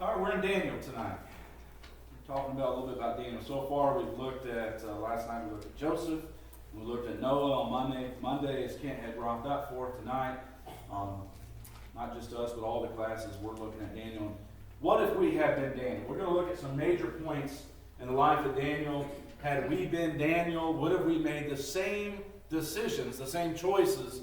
All right, we're in Daniel tonight. We're talking about a little bit about Daniel. So far, we've looked at, last night we looked at Joseph. We looked at Noah on Monday, as Kent had brought that forth tonight. Not just us, but all the classes, we're looking at Daniel. What if we had been Daniel? We're going to look at some major points in the life of Daniel. Had we been Daniel, would have we made the same decisions, the same choices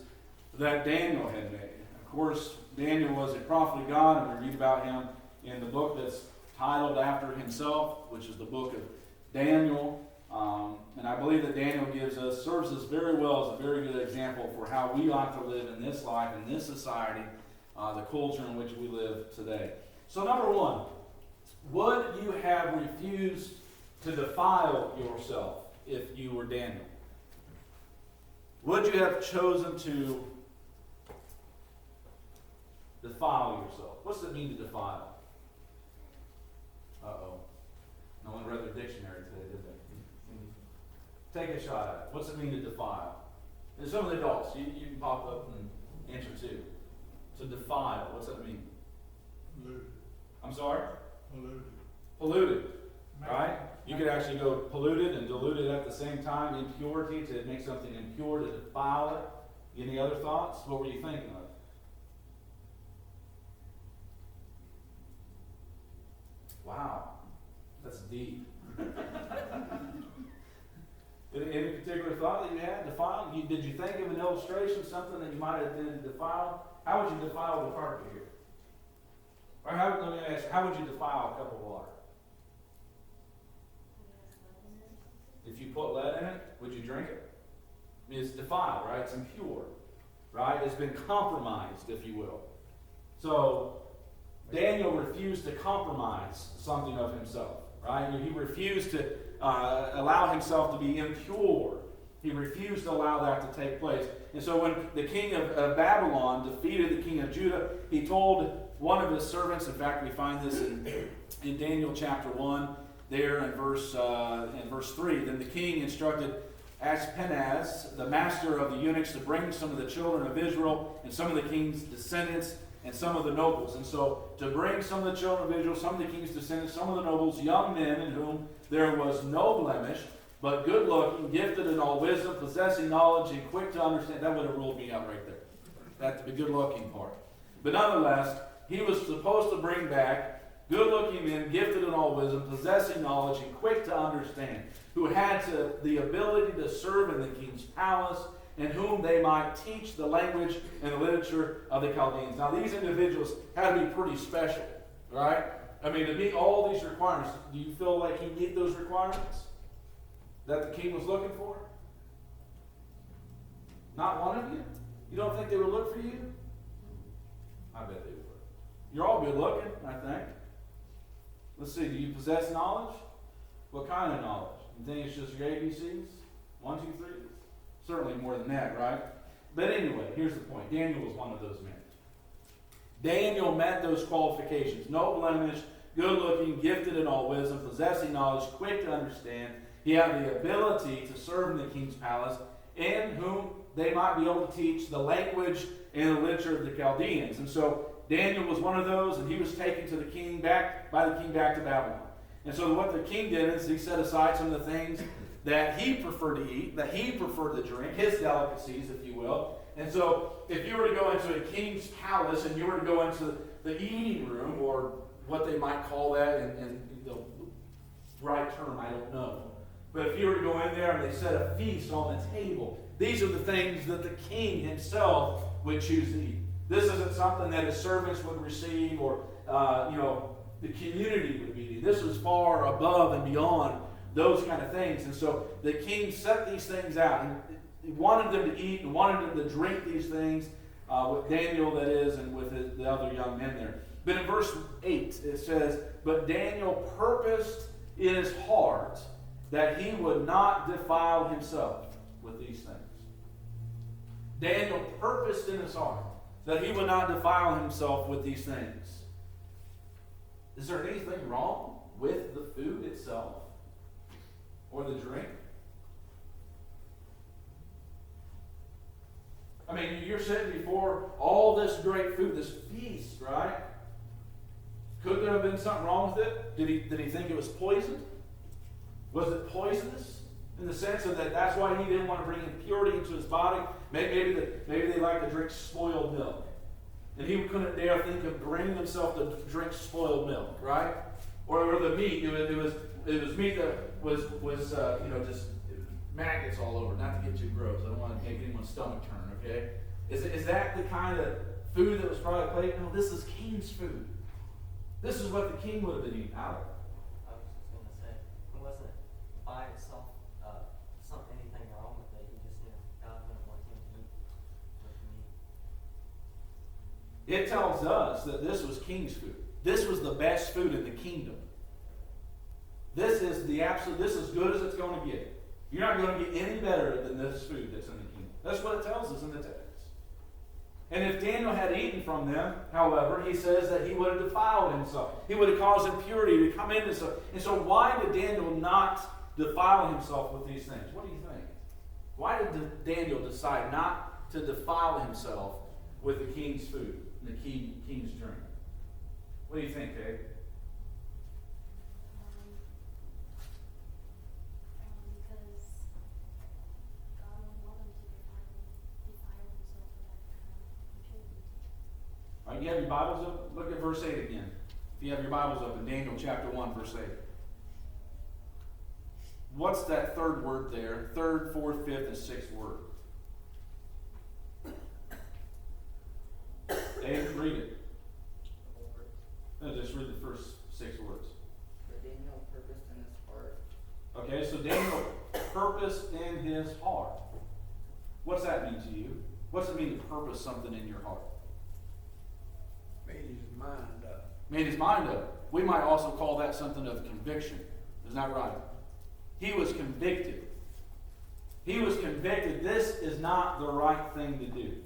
that Daniel had made? Of course, Daniel was a prophet of God, and we read about him in the book that's titled after himself, which is the book of Daniel. And I believe that Daniel serves us very well as a very good example for how we ought to live in this life, in this society, the culture in which we live today. So number one, would you have refused to defile yourself if you were Daniel? Would you have chosen to defile yourself? What's it mean to defile? Uh-oh. No one read their dictionary today, did they? Take a shot at it. What's it mean to defile? And some of the adults, you can pop up and answer too. To defile, what's that mean? Polluted. I'm sorry? Polluted. Polluted. Right? You could actually go polluted and diluted at the same time. Impurity, to make something impure, to defile it. Any other thoughts? What were you thinking of? Wow. That's deep. Any particular thought that you had? Defile? Did you think of an illustration, something that you might have did to defile? How would you defile the carpet here? Or let me ask, how would you defile a cup of water? If you put lead in it, would you drink it? I mean, it's defiled, right? It's impure, right? It's been compromised, if you will. So, Daniel refused to compromise something of himself, right? He refused to allow himself to be impure. He refused to allow that to take place. And so when the king of Babylon defeated the king of Judah, he told one of his servants, in fact, we find this in Daniel chapter 1, there in verse 3, then the king instructed Ashpenaz, the master of the eunuchs, to bring some of the children of Israel and some of the king's descendants and some of the nobles. And so to bring some of the children of Israel, some of the king's descendants, some of the nobles, young men in whom there was no blemish, but good looking, gifted in all wisdom, possessing knowledge, and quick to understand. That would have ruled me out right there. That's the good looking part. But nonetheless, he was supposed to bring back good looking men, gifted in all wisdom, possessing knowledge, and quick to understand, who had the ability to serve in the king's palace, and whom they might teach the language and the literature of the Chaldeans. Now, these individuals had to be pretty special, right? I mean, to meet all these requirements, do you feel like you meet those requirements that the king was looking for? Not one of you? You don't think they would look for you? I bet they would. You're all good looking, I think. Let's see, do you possess knowledge? What kind of knowledge? You think it's just your ABCs? 1, 2, 3? Certainly more than that, right? But anyway, here's the point. Daniel was one of those men. Daniel met those qualifications. No blemish, good looking, gifted in all wisdom, possessing knowledge, quick to understand. He had the ability to serve in the king's palace, and whom they might be able to teach the language and the literature of the Chaldeans. And so Daniel was one of those, and he was taken to the king back to Babylon. And so what the king did is he set aside some of the things that he preferred to eat, that he preferred to drink, his delicacies, if you will. And so if you were to go into a king's palace and you were to go into the eating room, or what they might call that in the right term, I don't know. But if you were to go in there and they set a feast on the table, these are the things that the king himself would choose to eat. This isn't something that his servants would receive, or the community would be eating. This was far above and beyond those kind of things. And so the king set these things out. And he wanted them to eat and wanted them to drink these things with Daniel, that is, and with the other young men there. But in verse 8, it says, but Daniel purposed in his heart that he would not defile himself with these things. Daniel purposed in his heart that he would not defile himself with these things. Is there anything wrong with the food itself? Or the drink? I mean, you're sitting before all this great food, this feast, right? Could there have been something wrong with it? Did he think it was poisoned? Was it poisonous? In the sense of that's why he didn't want to bring impurity into his body. Maybe they like to drink spoiled milk. And he couldn't dare think of bringing himself to drink spoiled milk, right? Or the meat. It was meat that was just maggots all over. Not to get too gross. I don't want to make anyone's stomach turn, okay? Is that the kind of food that was probably played? No, this is king's food. This is what the king would have been eating out of. I was just going to say, it wasn't by itself anything wrong with it. He just knew God wouldn't want him to eat with meat. It tells us that this was king's food. This was the best food in the kingdom. This is as good as it's going to get. You're not going to get any better than this food that's in the kingdom. That's what it tells us in the text. And if Daniel had eaten from them, however, he says that he would have defiled himself. He would have caused impurity to come into himself. And so why did Daniel not defile himself with these things? What do you think? Why did Daniel decide not to defile himself with the king's food and the king's drink? What do you think, Dave? Because God would want him to defile himself with that kind of impurity. All right, you have your Bibles up? Look at verse 8 again. If you have your Bibles up in Daniel chapter 1, verse 8. What's that third word there? Third, fourth, fifth, and sixth word. Dave, read it. No, just read the first 6 words. But Daniel purposed in his heart. Okay, so Daniel purposed in his heart. What's that mean to you? What's it mean to purpose something in your heart? Made his mind up. Made his mind up. We might also call that something of conviction. Isn't that right? He was convicted. He was convicted. This is not the right thing to do.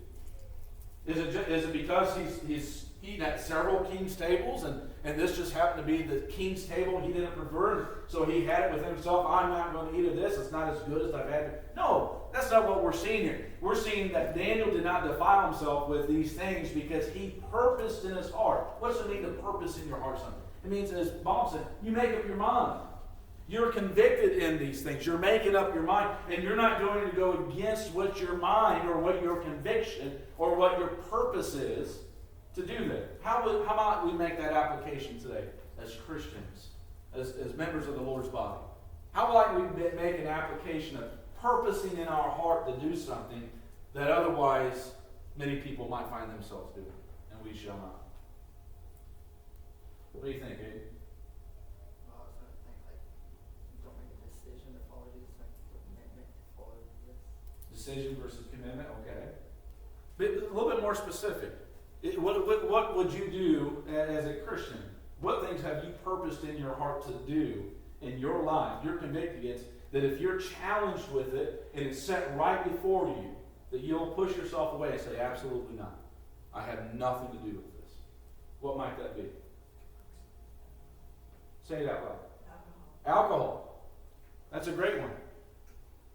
Is it because he's eaten at several king's tables and this just happened to be the king's table he didn't prefer, so he had it with himself? I'm not going to eat of this. It's not as good as I've had. No, that's not what we're seeing here. We're seeing that Daniel did not defile himself with these things because he purposed in his heart. What's it mean to purpose in your heart something? It means, as Bob said, you make up your mind. You're convicted in these things. You're making up your mind, and you're not going to go against what your mind or what your conviction or what your purpose is to do that. How about we make that application today as Christians, as members of the Lord's body? How about we make an application of purposing in our heart to do something that otherwise many people might find themselves doing, and we shall not? What do you think, Abe? Well, I was going to think, don't make a decision to follow Jesus, like a commitment to follow Jesus. Decision versus commitment, okay. But a little bit more specific. What would you do as a Christian? What things have you purposed in your heart to do in your life, you're convicted against, that if you're challenged with it and it's set right before you, that you'll push yourself away and say, absolutely not. I have nothing to do with this. What might that be? Say it out loud. Alcohol. That's a great one.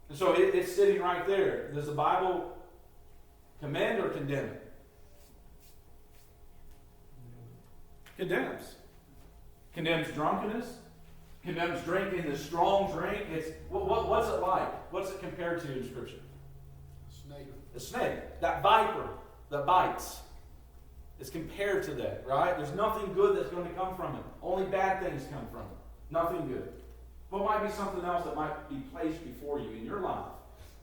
And so it's sitting right there. Does the Bible commend or condemn it? Condemns. Condemns drunkenness. Condemns drinking the strong drink. It's what's it like? What's it compared to in Scripture? Snake. A snake. That viper that bites. It's compared to that, right? There's nothing good that's going to come from it. Only bad things come from it. Nothing good. What might be something else that might be placed before you in your life?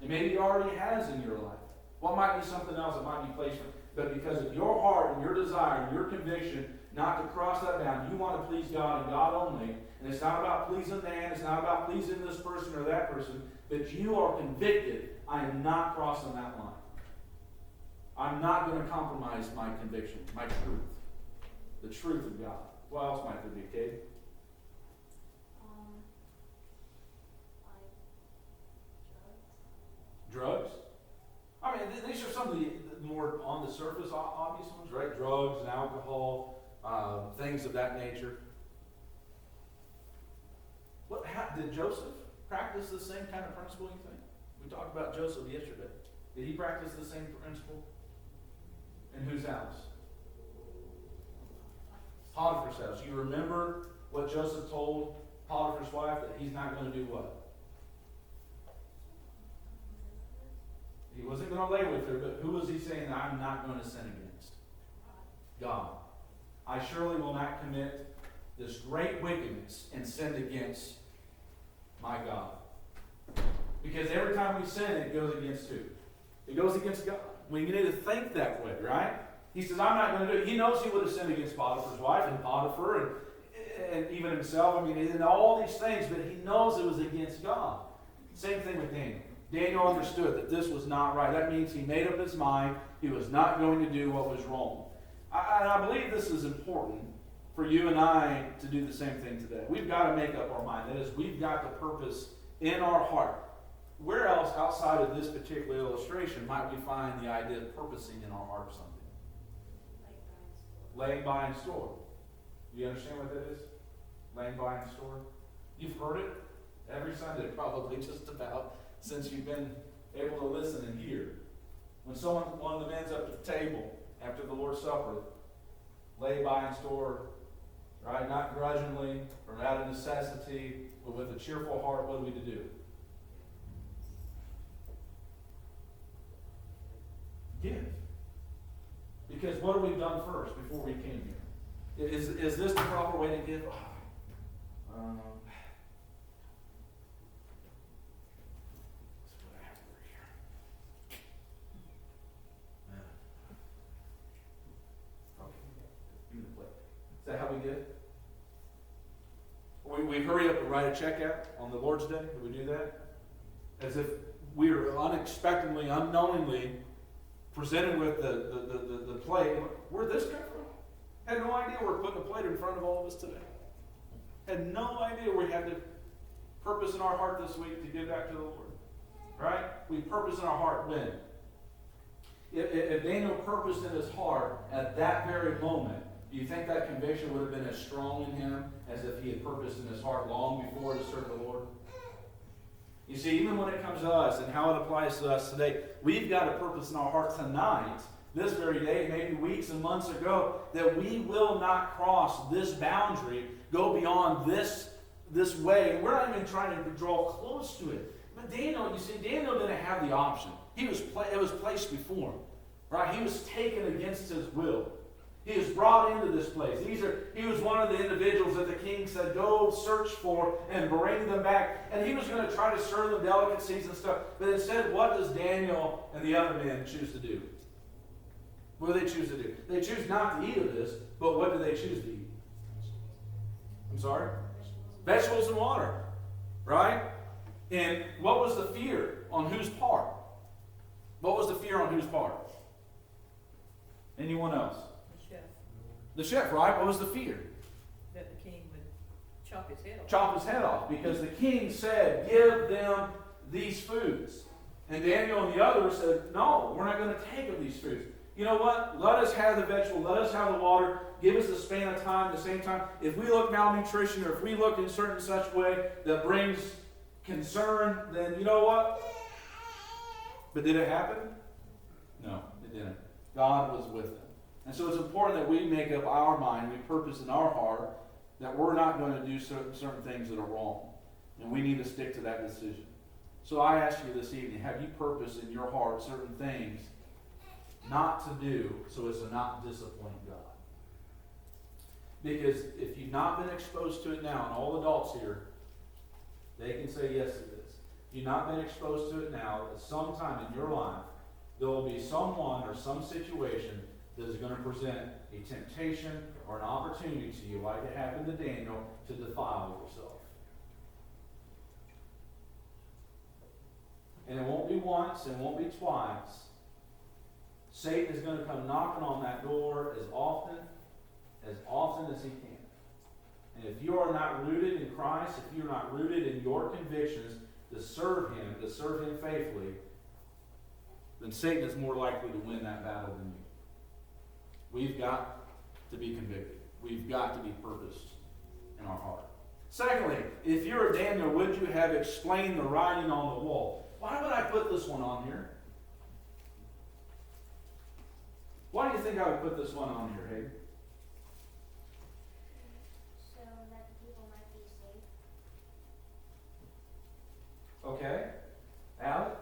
And maybe it already has in your life. What might be something else that might be placed, but because of your heart and your desire and your conviction not to cross that bound, you want to please God and God only. And it's not about pleasing man, it's not about pleasing this person or that person, but you are convicted, I am not crossing that line. I'm not going to compromise my conviction, my truth, the truth of God. What else might there be, Kate? Like Drugs? I mean, these are some of the more on the surface obvious ones, right? Drugs and alcohol, things of that nature. Did Joseph practice the same kind of principle, you think? We talked about Joseph yesterday. Did he practice the same principle? In whose house? Potiphar's house. You remember what Joseph told Potiphar's wife, that he's not going to do what? He wasn't going to lay with her, but who was he saying that I'm not going to sin against? God. I surely will not commit this great wickedness and sin against my God. Because every time we sin, it goes against who? It goes against God. We need to think that way, right? He says, I'm not going to do it. He knows he would have sinned against Potiphar's wife and Potiphar and even himself. I mean, and all these things, but he knows it was against God. Same thing with Daniel. Daniel understood that this was not right. That means he made up his mind. He was not going to do what was wrong. I believe this is important for you and I to do the same thing today. We've got to make up our mind. That is, we've got the purpose in our heart. Where else outside of this particular illustration might we find the idea of purposing in our heart something? Laying by and store. Do you understand what that is? Laying by and store? You've heard it every Sunday, probably just about, since you've been able to listen and hear. When one of the men's up at the table after the Lord's Supper, lay by and store, right? Not grudgingly or out of necessity, but with a cheerful heart, what are we to do? Give. Because what have we done first before we came here? Is this the proper way to give? Let's put a hamburger here. Okay. Give me the plate. Is that how we give? We hurry up and write a check out on the Lord's Day? Do we do that? As if we are unexpectedly, unknowingly presented with the plate. Where'd this come from? Had no idea we're putting a plate in front of all of us today. Had no idea we had the purpose in our heart this week to give back to the Lord. Right? We purpose in our heart when? If Daniel purposed in his heart at that very moment, do you think that conviction would have been as strong in him as if he had purposed in his heart long before to serve the Lord? You see, even when it comes to us and how it applies to us today, we've got a purpose in our heart tonight, this very day, maybe weeks and months ago, that we will not cross this boundary, go beyond this way. We're not even trying to draw close to it. But Daniel, you see, Daniel didn't have the option. It was placed before him. Right? He was taken against his will. He was brought into this place. He was one of the individuals that the king said, go search for and bring them back. And he was going to try to serve them delicacies and stuff. But instead, what does Daniel and the other men choose to do? What do they choose to do? They choose not to eat of this, but what do they choose to eat? I'm sorry? Vegetables and water. Right? And what was the fear on whose part? What was the fear on whose part? Anyone else? The chef, right? What was the fear? That the king would chop his head off. Chop his head off. Because the king said, give them these foods. And Daniel and the others said, no, we're not going to take of these foods. You know what? Let us have the vegetable. Let us have the water. Give us a span of time. At the same time, if we look malnutrition or if we look in certain such way that brings concern, then you know what? But did it happen? No, it didn't. God was with them. And so it's important that we make up our mind, we purpose in our heart that we're not going to do certain things that are wrong. And we need to stick to that decision. So I ask you this evening, have you purposed in your heart certain things not to do so as to not disappoint God? Because if you've not been exposed to it now, and all adults here, they can say yes to this. If you've not been exposed to it now, at some time in your life, there will be someone or some situation that is going to present a temptation or an opportunity to you, like it happened to Daniel, to defile yourself. And it won't be once, it won't be twice. Satan is going to come knocking on that door as often as he can. And if you are not rooted in Christ, if you're not rooted in your convictions to serve him faithfully, then Satan is more likely to win that battle than you. We've got to be convicted. We've got to be purposed in our heart. Secondly, if you're a Daniel, would you have explained the writing on the wall? Why would I put this one on here? Why do you think I would put this one on here, Hayden? Okay? Alec?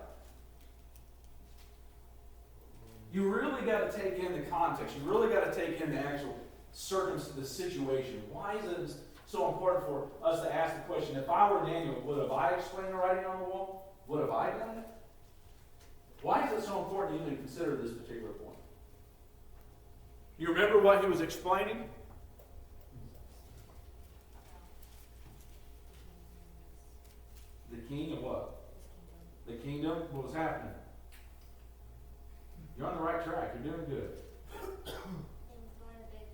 You really got to take in the context. You really got to take in the actual the situation. Why is it so important for us to ask the question, if I were Daniel, would have I explained the writing on the wall? Would have I done it? Why is it so important to even consider this particular point? You remember what he was explaining? The king of what? The kingdom. What was happening? You're on the right track. You're doing good. They were throwing a big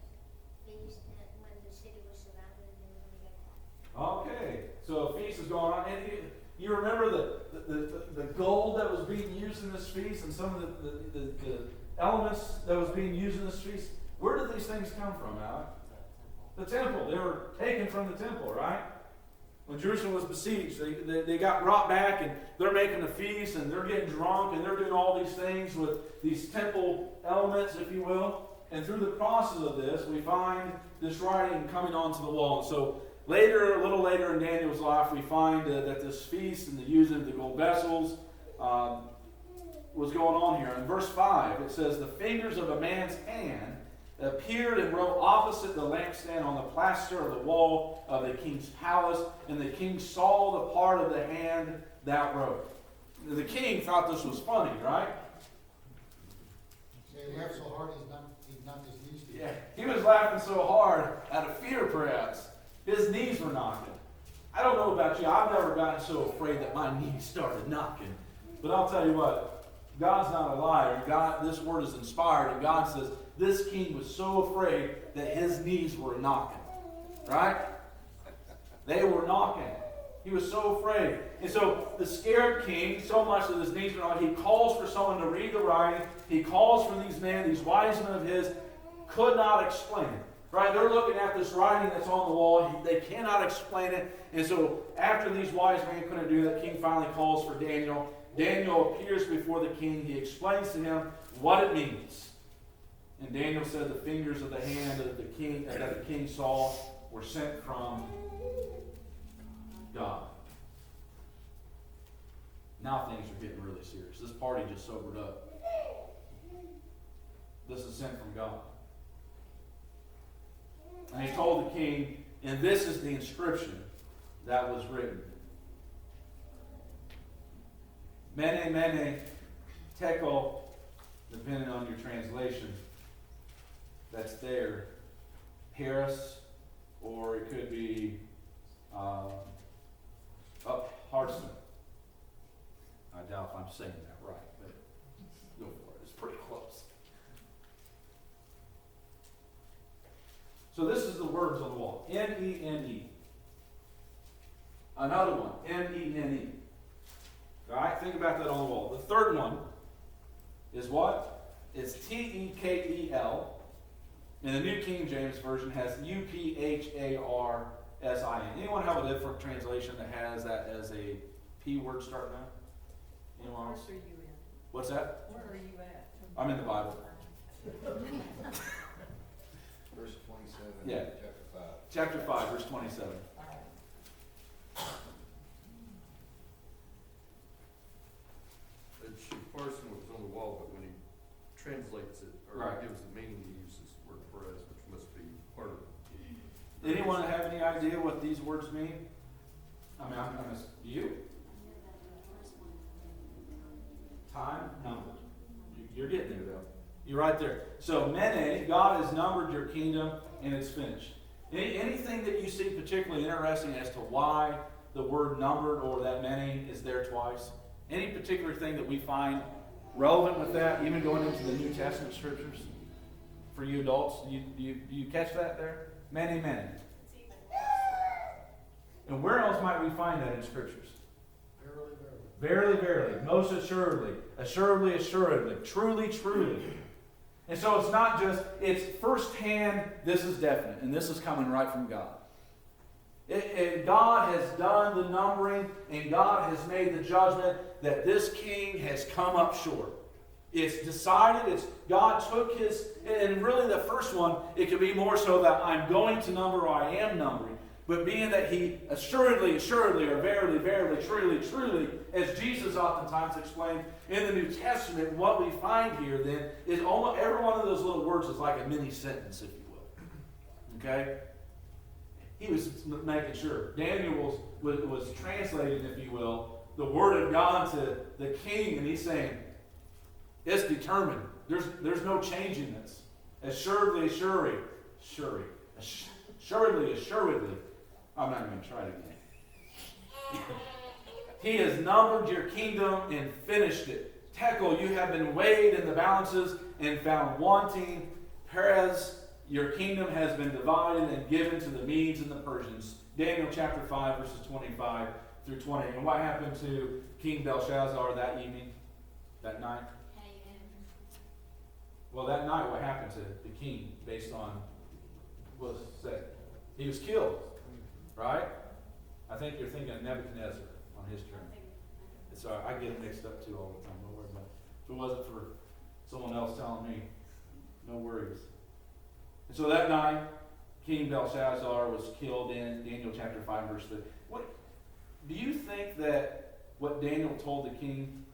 feast when the city was surrounded and they were going to get caught. Okay, so a feast is going on, and you remember the gold that was being used in this feast, and some of the elements that was being used in this feast. Where did these things come from, Alec? The temple. They were taken from the temple, right? When Jerusalem was besieged, they got brought back, and they're making a feast, and they're getting drunk, and they're doing all these things with these temple elements, if you will. And through the process of this, we find this writing coming onto the wall. And so later, a little later in Daniel's life, we find that this feast and the using of the gold vessels was going on here. In verse 5, it says, the fingers of a man's hand appeared and wrote opposite the lampstand on the plaster of the wall of the king's palace, and the king saw the part of the hand that wrote. The king thought this was funny, right? He laughed so hard he's not his knees. Yeah, he was laughing so hard out of fear, perhaps. His knees were knocking. I don't know about you. I've never gotten so afraid that my knees started knocking. But I'll tell you what, God's not a liar. God, this word is inspired, and God says this king was so afraid that his knees were knocking. Right? They were knocking. He was so afraid. And so the scared king, so much that his knees were knocking, he calls for someone to read the writing. He calls for these men, these wise men of his, could not explain it. Right? They're looking at this writing that's on the wall. They cannot explain it. And so after these wise men couldn't do that, the king finally calls for Daniel. Daniel appears before the king. He explains to him what it means. And Daniel said the fingers of the hand that the king saw were sent from God. Now things are getting really serious. This party just sobered up. This is sent from God. And he told the king, and this is the inscription that was written. Mene, mene, tekel, depending on your translation. That's there. Paris, or it could be Hartson. I doubt if I'm saying that right, but go for it. It's pretty close. So this is the words on the wall. N-E-N-E. Another one. M-E-N-E. All right, think about that on the wall. The third one is what? It's T-E-K-E-L. And the New King James Version has U-P-H-A-R-S-I-N. Anyone have a different translation that has that as a P word starting out? Anyone else? Where are you in? What's that? Where are you at? I'm in the Bible. Verse 27, Yeah. chapter 5. Chapter 5, verse 27. It's a person was on the wall, but when he translates it, or Right. gives the meaning, he uses the word perez, which must be part of it. Anyone have any idea what these words mean? I mean, you? Time, number. You're getting there, though. You're right there. So, mene, God has numbered your kingdom, and it's finished. Anything that you see particularly interesting as to why the word numbered or that mene is there twice? Any particular thing that we find relevant with that, even going into the New Testament scriptures? For you adults, do you catch that there? Mene, mene. And where else might we find that in scriptures? Verily, Verily, verily. verily, most assuredly, assuredly, assuredly, truly, truly. And so it's not just, it's firsthand, this is definite, and this is coming right from God. And God has done the numbering, and God has made the judgment that this king has come up short. It's decided, God took his, and really the first one, it could be more so that I'm going to number or I am numbering. But being that he assuredly, or verily, verily, truly, truly, as Jesus oftentimes explained in the New Testament, what we find here then is almost every one of those little words is like a mini sentence, if you will. Okay? He was making sure. Daniel was translating, if you will, the word of God to the king, and he's saying, it's determined. There's no changing this. Assuredly. I'm not going to try it again. He has numbered your kingdom and finished it. Tekel, you have been weighed in the balances and found wanting. Perez, your kingdom has been divided and given to the Medes and the Persians. Daniel chapter 5, verses 25 through 20. And what happened to King Belshazzar that evening, that night? Well, that night, what happened to the king based on what was said? He was killed, right? I think you're thinking of Nebuchadnezzar on his turn. It's all right. I get it mixed up too all the time. Don't worry about it. If it wasn't for someone else telling me, no worries. And so that night, King Belshazzar was killed in Daniel chapter 5, verse 3. What do you think that what Daniel told the king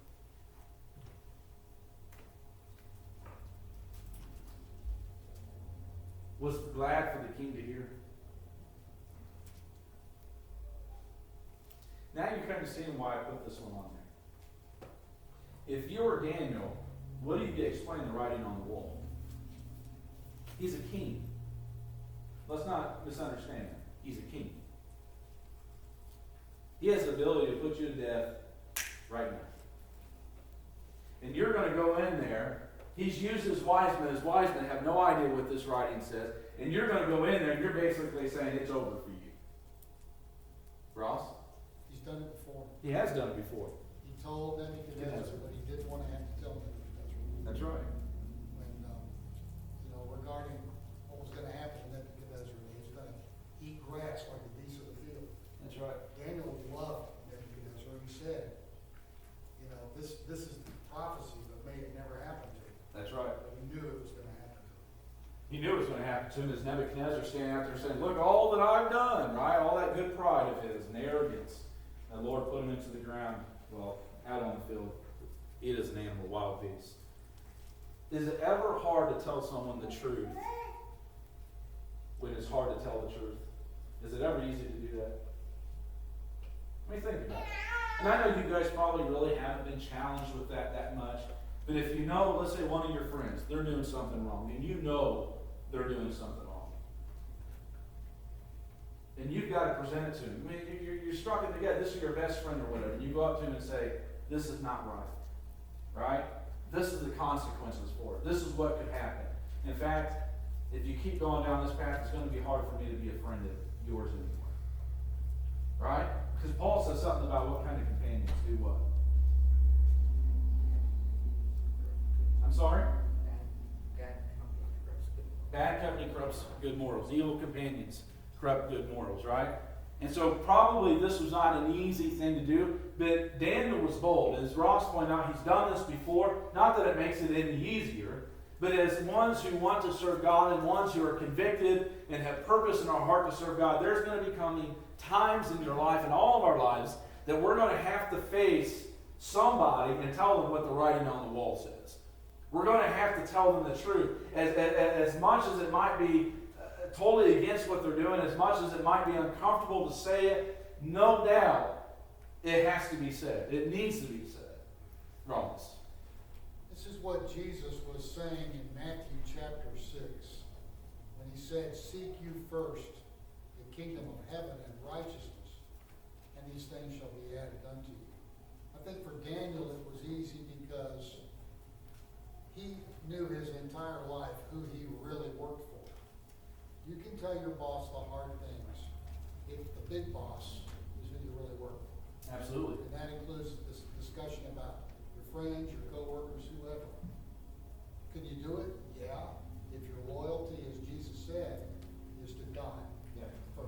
was glad for the king to hear? Now you're kind of seeing why I put this one on there. If you were Daniel, what do you explain the writing on the wall? He's a king. Let's not misunderstand him. He's a king. He has the ability to put you to death right now. And you're going to go in there. He's used his wise men. His wise men have no idea what this writing says. And you're going to go in there and you're basically saying it's over for you. Ross? He's done it before. He has done it before. He told Nebuchadnezzar, but he didn't want to have to tell Nebuchadnezzar. That's right. When, regarding what was going to happen to Nebuchadnezzar, he was going to eat grass like the beasts of the field. That's right. Daniel loved Nebuchadnezzar. He said, this is prophecy, but may it never happen to him. That's right. But he knew it was going to happen to him. He knew it was going to happen to him as Nebuchadnezzar standing out there saying, look, all that I've done, right? All that good pride of his and arrogance. And the Lord put him into the ground, well, out on the field. Eat as an animal, wild beast. Is it ever hard to tell someone the truth when it's hard to tell the truth? Is it ever easy to do that? I mean, think about it. And I know you guys probably really haven't been challenged with that much. But if you know, let's say one of your friends, they're doing something wrong, and you know they're doing something wrong. And you've got to present it to them. I mean, you're struggling together. This is your best friend or whatever. And you go up to him and say, this is not right. Right? This is the consequences for it. This is what could happen. In fact, if you keep going down this path, it's going to be hard for me to be a friend of yours anymore. Right? Because Paul says something about what kind of companions do what. I'm sorry? Bad company corrupts good morals. Evil companions corrupt good morals, right? And so probably this was not an easy thing to do, but Daniel was bold. As Ross pointed out, he's done this before. Not that it makes it any easier, but as ones who want to serve God and ones who are convicted and have purpose in our heart to serve God, there's going to be coming times in your life and all of our lives that we're going to have to face somebody and tell them what the writing on the wall says. We're going to have to tell them the truth. As much as it might be totally against what they're doing, as much as it might be uncomfortable to say it, no doubt it has to be said. It needs to be said. Romans. This is what Jesus was saying in Matthew chapter 6, when he said, seek you first the kingdom of heaven and righteousness, and these things shall be added unto you. I think for Daniel it was easy because he knew his entire life who he really worked for. You can tell your boss the hard things if the big boss is who you really work for. Absolutely. And that includes this discussion about your friends, your coworkers, whoever. Can you do it? Yeah. If your loyalty, as Jesus said, is to God first.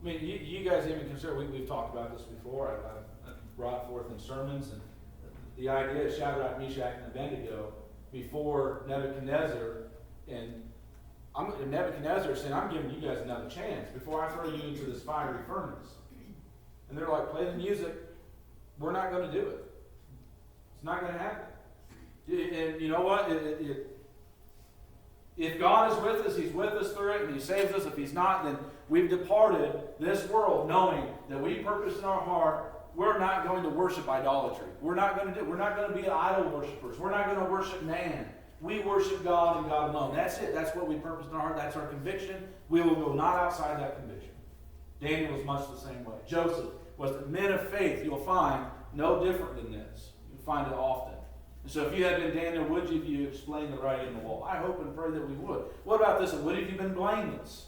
I mean, you guys even consider, we've talked about this before. I've brought forth in sermons, and the idea of Shadrach, Meshach, and Abednego before Nebuchadnezzar, and Nebuchadnezzar saying, I'm giving you guys another chance before I throw you into this fiery furnace. And they're like, play the music. We're not going to do it. It's not going to happen. And you know what? If God is with us, He's with us through it, and He saves us. If He's not, then we've departed this world knowing that we purpose in our heart, we're not going to worship idolatry. We're not going to be idol worshipers. We're not going to worship man. We worship God and God alone. That's it. That's what we purpose in our heart. That's our conviction. We will go not outside that conviction. Daniel was much the same way. Joseph was men of faith. You'll find no different than this. You'll find it often. And so if you had been Daniel, would you explain the writing on the wall? I hope and pray that we would. What about this? Would have you been blameless?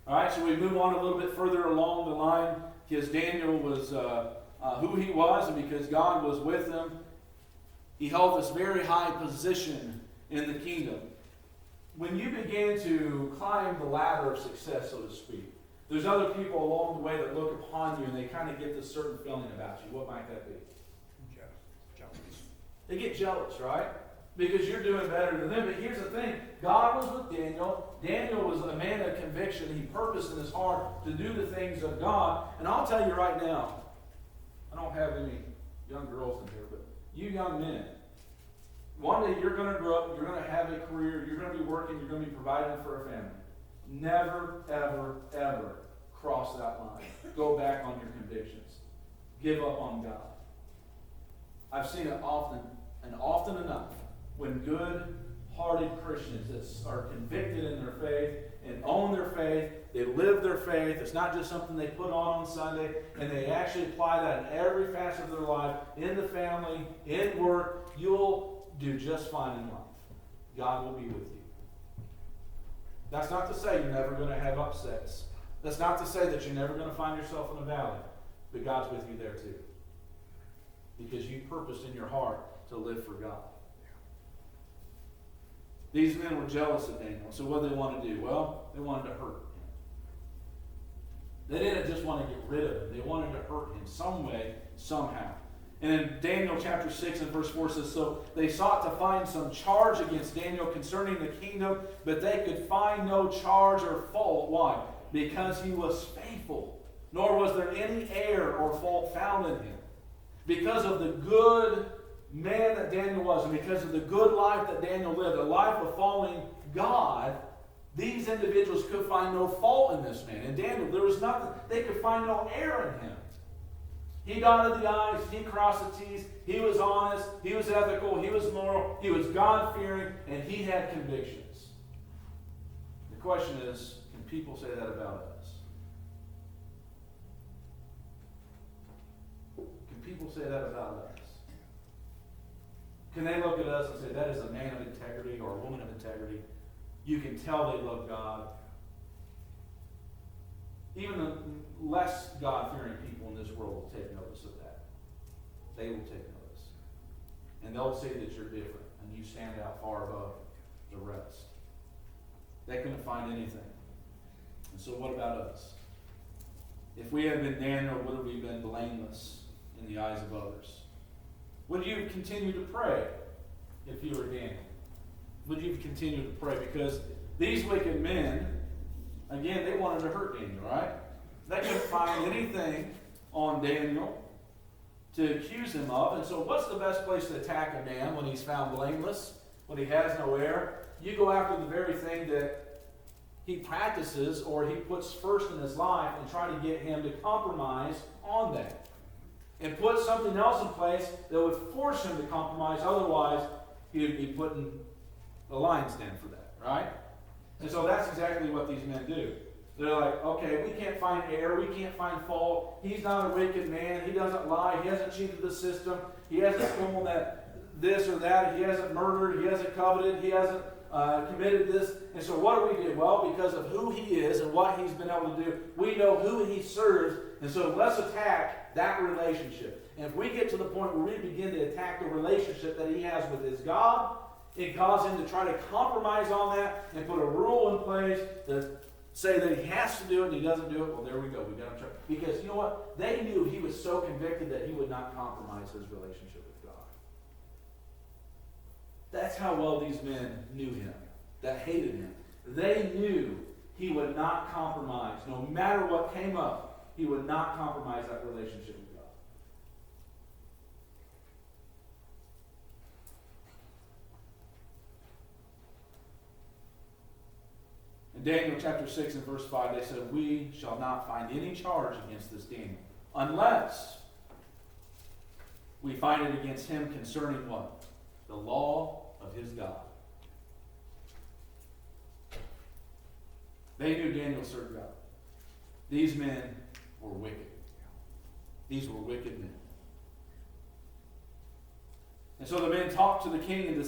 All right, so we move on a little bit further along the line because Daniel was who he was, and because God was with him, he held this very high position in the kingdom. When you begin to climb the ladder of success, so to speak, there's other people along the way that look upon you and they kind of get this certain feeling about you. What might that be? Jealous. They get jealous, right? Because you're doing better than them. But here's the thing. God was with Daniel. Daniel was a man of conviction. He purposed in his heart to do the things of God. And I'll tell you right now, I don't have any young girls in here, but you young men, one day you're going to grow up, you're going to have a career, you're going to be working, you're going to be providing for a family. Never, ever, ever cross that line. Go back on your convictions. Give up on God. I've seen it often, and often enough, when good-hearted Christians that are convicted in their faith and own their faith, they live their faith. It's not just something they put on Sunday, and they actually apply that in every facet of their life, in the family, in work. You'll do just fine in life. God will be with you. That's not to say you're never going to have upsets. That's not to say that you're never going to find yourself in a valley. But God's with you there too. Because you purposed in your heart to live for God. These men were jealous of Daniel. So what did they want to do? Well, they wanted to hurt him. They didn't just want to get rid of him. They wanted to hurt him some way, somehow. And in Daniel chapter 6 and verse 4 says, so they sought to find some charge against Daniel concerning the kingdom, but they could find no charge or fault. Why? Because he was faithful, nor was there any error or fault found in him. Because of the good man that Daniel was, and because of the good life that Daniel lived, a life of following God, these individuals could find no fault in this man. In Daniel, there was nothing. They could find no error in him. He dotted the I's, he crossed the T's, he was honest, he was ethical, he was moral, he was God-fearing, and he had convictions. The question is, can people say that about us? Can people say that about us? Can they look at us and say, that is a man of integrity or a woman of integrity? You can tell they love God. Even the less God-fearing people in this world will take notice of that. They will take notice. And they'll say that you're different and you stand out far above the rest. They couldn't find anything. And so what about us? If we had been Daniel, would have we been blameless in the eyes of others? Would you continue to pray if you were Daniel? Would you continue to pray? Because these wicked men, again, they wanted to hurt Daniel, right? They couldn't find anything on Daniel to accuse him of. And so what's the best place to attack a man when he's found blameless, when he has no error? You go after the very thing that he practices or he puts first in his life and try to get him to compromise on that. And put something else in place that would force him to compromise. Otherwise, he would be put in the lion's den for that, right? And so that's exactly what these men do. They're like, okay, we can't find error, we can't find fault. He's not a wicked man. He doesn't lie. He hasn't cheated the system. He hasn't stolen this or that. He hasn't murdered. He hasn't coveted. He hasn't committed this. And so what do we do? Well, because of who he is and what he's been able to do, we know who he serves. And so let's attack that relationship. And if we get to the point where we begin to attack the relationship that he has with his God, it causes him to try to compromise on that and put a rule in place to say that he has to do it and he doesn't do it. Well, there we go. We got to try. Because you know what? They knew he was so convicted that he would not compromise his relationship with God. That's how well these men knew him, that hated him. They knew he would not compromise. No matter what came up, he would not compromise that relationship with God. In Daniel chapter 6 and verse 5, they said, we shall not find any charge against this Daniel, unless we find it against him concerning what? The law of his God. They knew Daniel served God. These men were wicked. These were wicked men. And so the men talked to the king into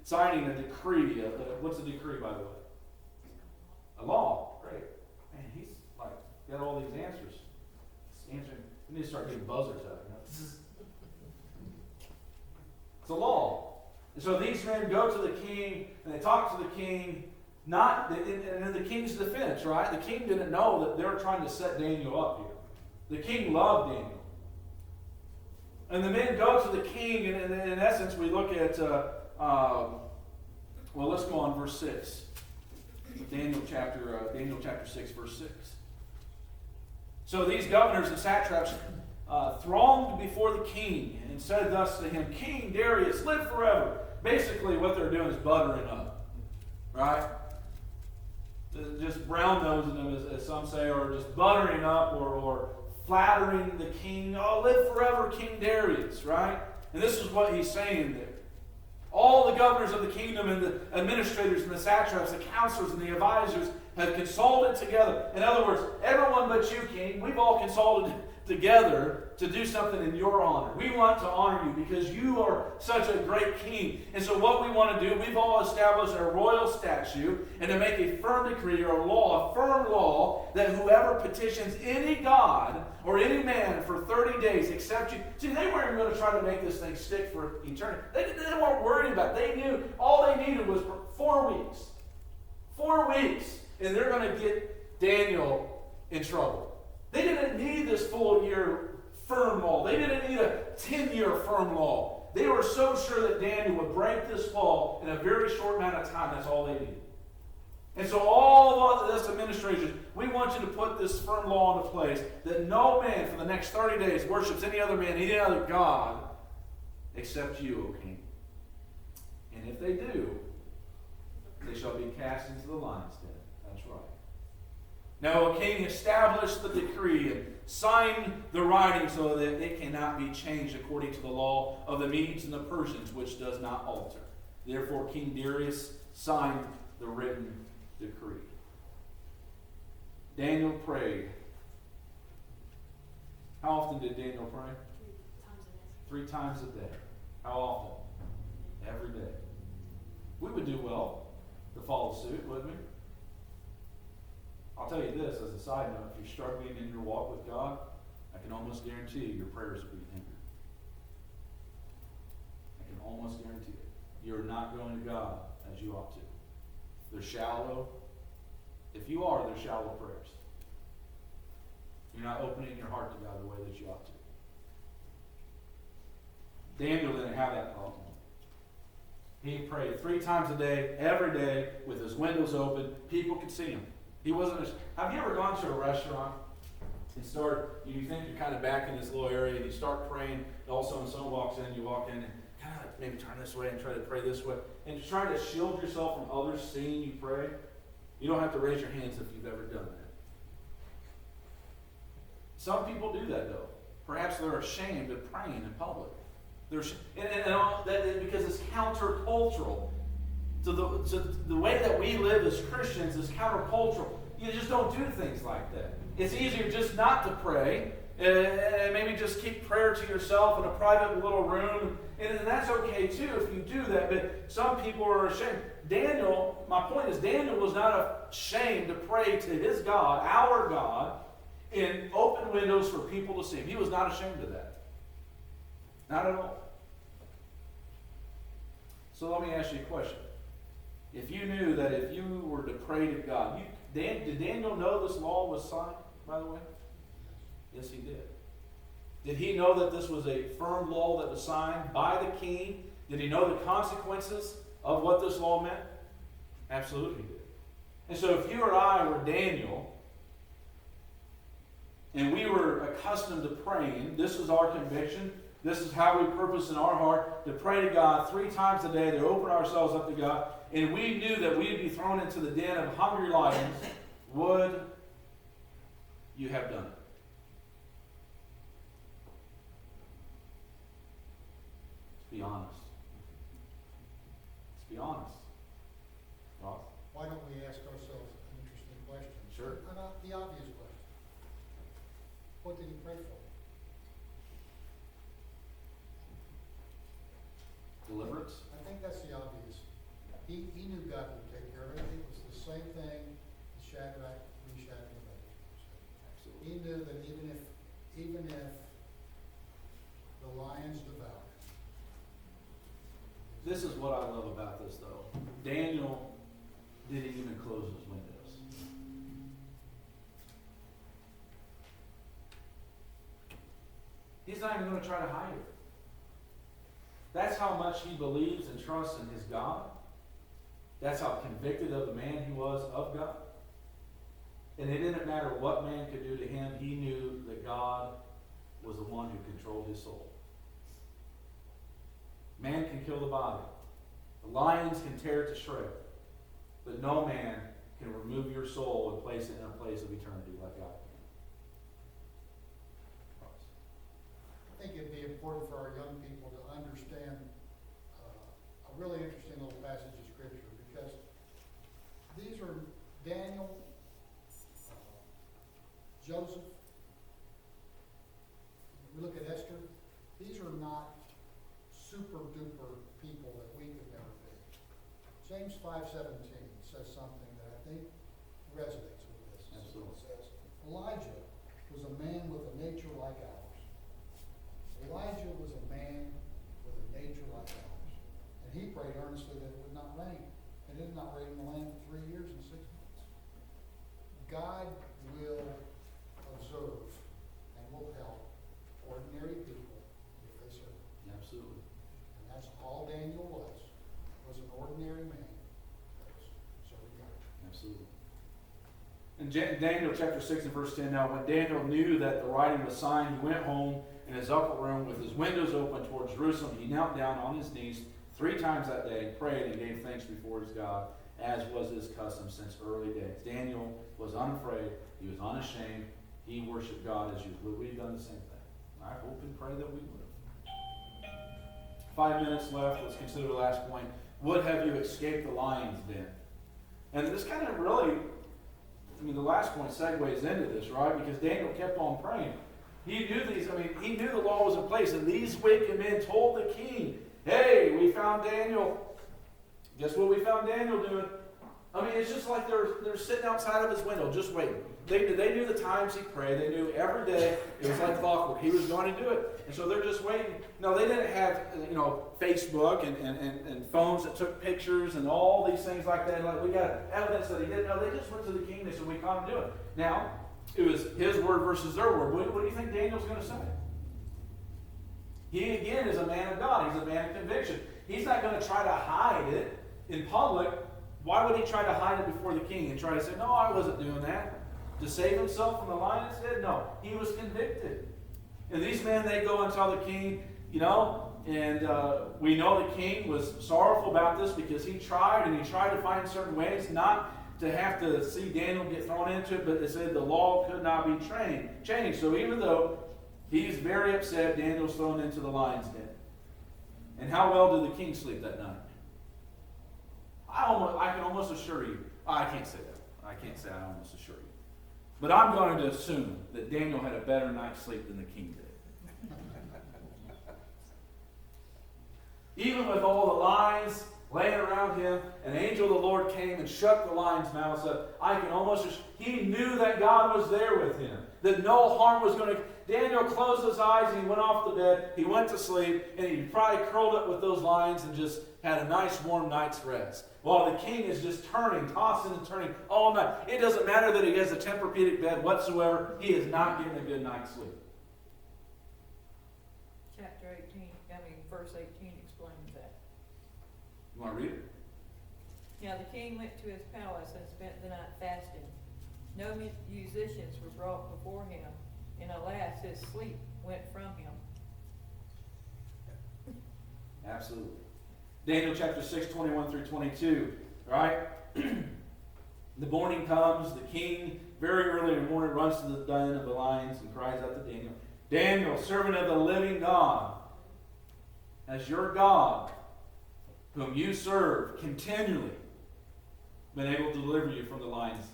signing a decree. What's a decree, by the way? A law. Great. Man, he's like got all these answers. He's answering. We need to start getting buzzers out. It's a law. And so these men go to the king and they talk to the king. And in the king's defense, right? The king didn't know that they were trying to set Daniel up here. The king loved Daniel. And the men go to the king, and in essence, we look at, let's go on verse 6. Daniel chapter 6, verse 6. So these governors and satraps thronged before the king and said thus to him, King Darius, live forever. Basically, what they're doing is buttering up, right? Just brown-nosing him, as some say, or just buttering up, or flattering the king. Oh, live forever, King Darius, right? And this is what he's saying there. All the governors of the kingdom and the administrators and the satraps, the counselors and the advisors have consulted together. In other words, everyone but you, king, we've all consulted together to do something in your honor. We want to honor you because you are such a great king. And so what we want to do, we've all established a royal statute and to make a firm decree or a law, a firm law, that whoever petitions any god or any man for 30 days except you. See, they weren't even going to try to make this thing stick for eternity. They weren't worried about it. They knew all they needed was 4 weeks. 4 weeks. And they're going to get Daniel in trouble. They didn't need this full year firm law. They didn't need a 10-year firm law. They were so sure that Daniel would break this law in a very short amount of time. That's all they needed. And so all of this administration, we want you to put this firm law into place that no man for the next 30 days worships any other man, any other god, except you, O king. And if they do, they shall be cast into the lion's den. That's right. Now a king established the decree and signed the writing so that it cannot be changed according to the law of the Medes and the Persians, which does not alter. Therefore King Darius signed the written decree. Daniel prayed. How often did Daniel pray? 3 times a day. How often? Every day. We would do well to follow suit, wouldn't we? I'll tell you this as a side note, if you're struggling in your walk with God, I can almost guarantee you your prayers will be hindered. I can almost guarantee it. You're not going to God as you ought to. They're shallow. If you are, they're shallow prayers. You're not opening your heart to God the way that you ought to. Daniel didn't have that problem. He prayed 3 times a day, every day, with his windows open. People could see him. He wasn't. Have you ever gone to a restaurant and you think you're kind of back in this little area, and you start praying, and all of a sudden someone walks in, you walk in, and kind of like maybe turn this way and try to pray this way, and you try to shield yourself from others seeing you pray? You don't have to raise your hands if you've ever done that. Some people do that though. Perhaps they're ashamed of praying in public. Because it's countercultural. So the way that we live as Christians is countercultural. You just don't do things like that. It's easier just not to pray and maybe just keep prayer to yourself in a private little room. And that's okay too if you do that. But some people are ashamed. My point is, Daniel was not ashamed to pray to his God, our God, in open windows for people to see him. He was not ashamed of that. Not at all. So let me ask you a question. If you knew that if you were to pray to God, did Daniel know this law was signed, by the way? Yes, he did. Did he know that this was a firm law that was signed by the king? Did he know the consequences of what this law meant? Absolutely he did. And so if you or I were Daniel, and we were accustomed to praying, this is our conviction, this is how we purpose in our heart, to pray to God 3 times a day, to open ourselves up to God, and we knew that we'd be thrown into the den of hungry lions, would you have done it? Let's be honest. Let's be honest. Ross? Why don't we ask ourselves an interesting question? Sure. The obvious question. What did he pray for? Deliverance? I think that's the obvious. He knew God would take care of it. It was the same thing as Shadrach, Meshach, and Abednego. Absolutely. He knew that even if the lions devoured. This is what I love about this, though. Daniel didn't even close his windows. He's not even going to try to hide it. That's how much he believes and trusts in his God. That's how convicted of the man he was of God. And it didn't matter what man could do to him, he knew that God was the one who controlled his soul. Man can kill the body. The lions can tear it to shreds. But no man can remove your soul and place it in a place of eternity like God can. I think it'd be important for our young people to understand a really interesting little passage of Scripture, because these are Daniel, Joseph. We look at Esther. These are not super duper people that we could never be. James 5:17 says something that I think resonates with this. Absolutely. It says, Elijah was a man with a nature like ours. Elijah was a man with a nature like ours. And he prayed earnestly that it would not rain. And it did not rain in the land for 3 years and 6 months. God will observe and will help ordinary people if they serve him. Absolutely. And that's all Daniel was an ordinary man that was serving God. Absolutely. In Daniel chapter 6 and verse 10, now when Daniel knew that the writing was signed, he went home in his upper room with his windows open towards Jerusalem. He knelt down on his knees 3 times that day, prayed, and gave thanks before his God, as was his custom since early days. Daniel was unafraid. He was unashamed. He worshiped God as usual. We've done the same thing. I hope and pray that we would have. 5 minutes left. Let's consider the last point. Would have you escaped the lion's den? And this kind of really, the last point segues into this, right? Because Daniel kept on praying. He knew he knew the law was in place. And these wicked men told the king, hey, we found Daniel. Guess what we found Daniel doing? It's just like they're sitting outside of his window, just waiting. They knew the times he prayed. They knew every day. It was like clockwork. He was going to do it. And so they're just waiting. No, they didn't have, Facebook and phones that took pictures and all these things like that. Like, we got evidence that he did. No, they just went to the king. They said, we caught him doing it. Now, it was his word versus their word. What do you think Daniel's going to say? He, again, is a man of God. He's a man of conviction. He's not going to try to hide it in public. Why would he try to hide it before the king and try to say, no, I wasn't doing that? To save himself from the lion's den? No, he was convicted. And these men, they go and tell the king, and we know the king was sorrowful about this because he tried to find certain ways not to have to see Daniel get thrown into it, but they said the law could not be changed. So even though he's very upset, Daniel's thrown into the lion's den. And how well did the king sleep that night? I can almost assure you, I can't say that. I can't say I almost assure you. But I'm going to assume that Daniel had a better night's sleep than the king did. Even with all the lions laying around him, an angel of the Lord came and shut the lion's mouth up. He knew that God was there with him, that no harm was going to. Daniel closed his eyes and he went off the bed. He went to sleep, and he probably curled up with those lions and just had a nice warm night's rest. While the king is just tossing and turning all night. It doesn't matter that he has a Tempur-Pedic bed whatsoever. He is not getting a good night's sleep. Verse 18 explains that. You want to read it? Now the king went to his palace and spent the night fasting. No musicians were brought before him, and alas, his sleep went from him. Absolutely. Daniel chapter 6, 21 through 22, right? The morning comes, the king, very early in the morning, runs to the den of the lions and cries out to Daniel, Daniel, servant of the living God, has your God, whom you serve continually, been able to deliver you from the lions?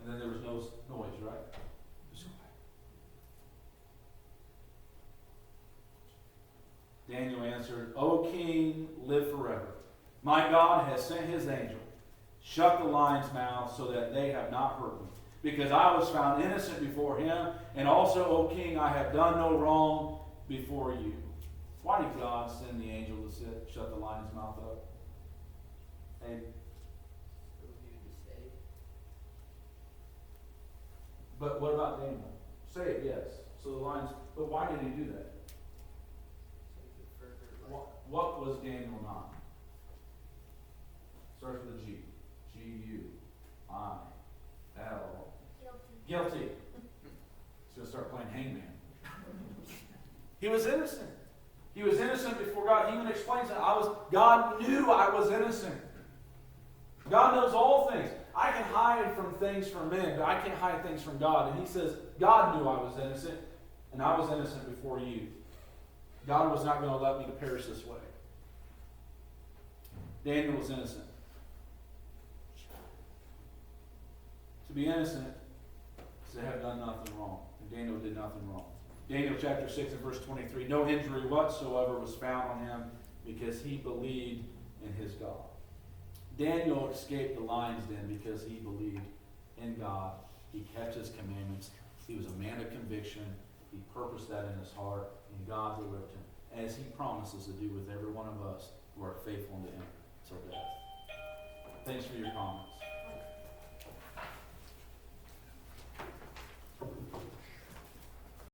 And then there was no noise, right? Daniel answered, O king, live forever. My God has sent his angel, shut the lions' mouths so that they have not hurt me, because I was found innocent before him, and also, O king, I have done no wrong before you. Why did God send the angel to shut the lion's mouth up? Hey, So you to stay. but what about Daniel? Say it, yes. So the lions, but why did he do that? So you could further, like, What was Daniel not? Starts with a G. G-U-I-L. Guilty. Guilty. He's going to start playing hangman. He was innocent. He was innocent before God. He even explains that God knew I was innocent. God knows all things. I can hide from things from men, but I can't hide things from God. And he says, God knew I was innocent, and I was innocent before you. God was not going to let me to perish this way. Daniel was innocent. To be innocent is to have done nothing wrong. And Daniel did nothing wrong. Daniel chapter 6 and verse 23, no injury whatsoever was found on him because he believed in his God. Daniel escaped the lion's den because he believed in God. He kept his commandments. He was a man of conviction. He purposed that in his heart, and God delivered him, as he promises to do with every one of us who are faithful unto him till death. Thanks for your comments.